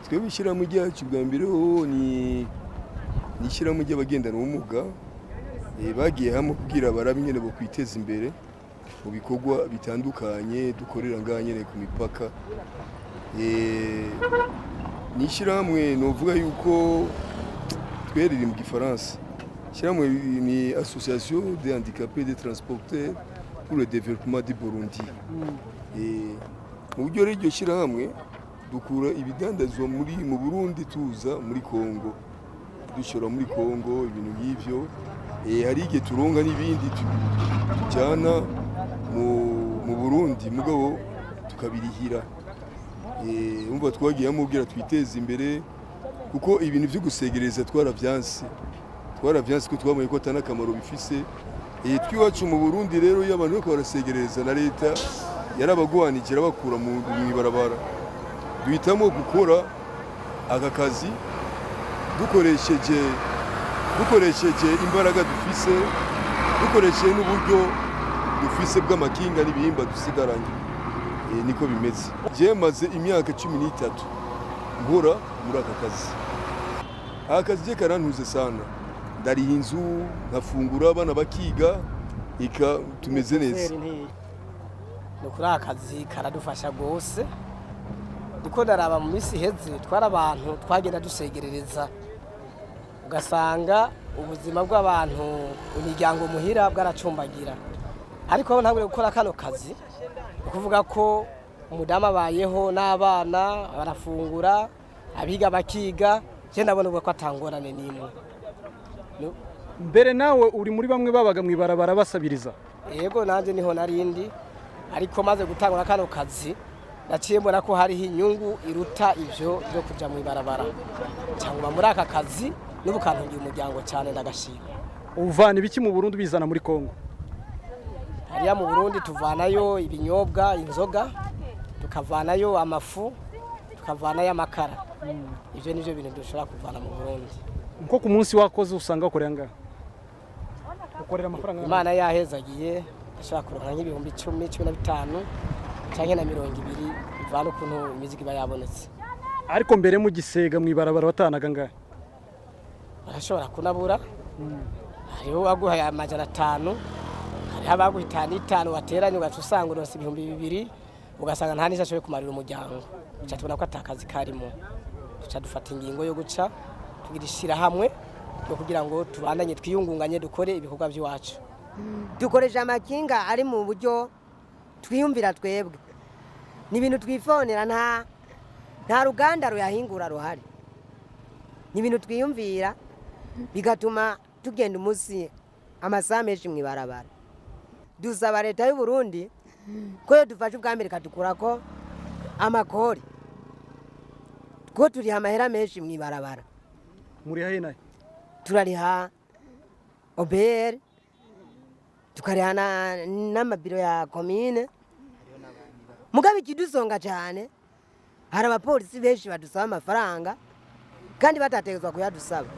twebwe ishyirahamwe ryacu bwa mbere ho ni ishyirahamwe ry'abagendana ubumuga bagiye hamwe kugira barabe nyene bo kwiteza imbere mu bikorwa bitandukanye dukorera ngaha nyene ku mipaka. Ni ishyirahamwe novuga yuko tweriri mu gifaransa. Ishyirahamwe ni Association des handicapés des transporteurs pour le développement du Burundi. Mu buryo rero iryo shyirahamwe dukura ibidandazwa mu Burundi tuza muri Kongo, dushora muri Kongo ibintu nk'ivyo. Hari igihe turonga n'ibindi tujyana mu Burundi mugabo tukabirihira. Umva twagiyemo kugira twiteze imbere kuko ibintu byo gusegereza twaravyanse ko twabonye ko atana kamaro bifise. Twiwacu mu Burundi rero iyo abantu bako barasegereza na leta yarabagwanijira bakura mu ibarabara, duhitamo gukora aka kazi dukoresheje imbaraga dufise, dukoresheje n'uburyo dufise bw'amakinga n'ibihimba dusigaranye. Niko bimeze. Je maze imyaka 13 nkora muri aka kazi. Aka kazi je karantuze sana. Ndariha inzu, nkafungura abana bakiga, tumeze neza. Nukuri akazi karadufasha gose. Ndiko ndaraba mu misi heze twara abantu twagenda dusegerereza. Ugasanga ubuzima bw'abantu imiryango muhira bwaracumbagira. Ariko aho ntabwo gukora kano kazi ukuvuga ko umudamu abayeho n'abana barafungura, abiga bakiga, je ndabona ko atangorane n'imwe. Mbere nawe uri muri bamwe babaga mwibarabara basabiriza? Yego nanje niho narindi, ariko maze gutangura kano kazi naciye mbona ko hariho inyungu iruta ivyo byo kuja mwibarabara. Cyangwa muri aka kazi n'ubukantungiye umuryango cyane ndagashima. Uvana ibiki mu Burundi bizana muri Kongo? Hariya mu Burundi tuvanayo ibinyobwa, inzoga, tukavanayo amafu, tukavanayo amakara. Ivyo nivyo bintu dushobora kuvana mu Burundi. Nko ku munsi wakoze usanga ukorera ngaha? Ukorera amafaranga? Imana yahezagiye ashobora kuronka nk'ibihumbi 10, 15 canke na 20 bivana ukuntu imiziki iba yabonetse. Ariko mbere mu gisega mwibarabara watanaga ngaha? Arashobora kunabura. Hariho waguhaye amajana 5, hariho abaguhitana 5 wateranye ugatusanga uronse ibihumbi 2, ugasanga nta nisha ashoboye kumarira umuryango. Uca tubona ko atakazi karimo. Tuca dufata ingingo yo guca tugirishira hamwe no kugira ngo tubandanye twiyungunganye dukore ibikorwa by'iwacu. Dukoresha amakinga ari mu buryo twiyumvira twebwe. Ni ibintu twifonera nta ruganda ruyahingura ruhari. Ni ibintu twiyumvira bigatuma tugenda umunsi amasaha menshi mwibarabara. Dusaba leta y'u Burundi ko yo dufashe ubwambere kadukurako amakori. Ko turiha amahera menshi mwibarabara. Muri haye naye? Turariha OBR, tukariha n'amabiro ya komine. Mugabe ikidusonga cyane hari abapolisi benshi badusaba amafaranga kandi batategezwa kuyadusaba.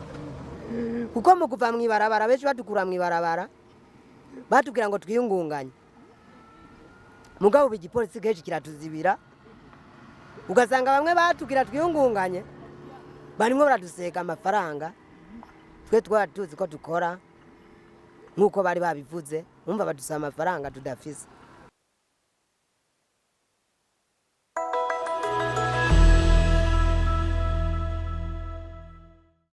Kuko mu kuva mwibarabara benshi badukura mwibarabara batubwira ngo twiyungunganye. Mugabe igipolisi kenshi kiratuzibira, ugasanga bamwe batubwira twiyungunganye barimo baradusega amafaranga twe twatuzi ko dukora nkuko bari babivuze, umva badusaba amafaranga tudafise.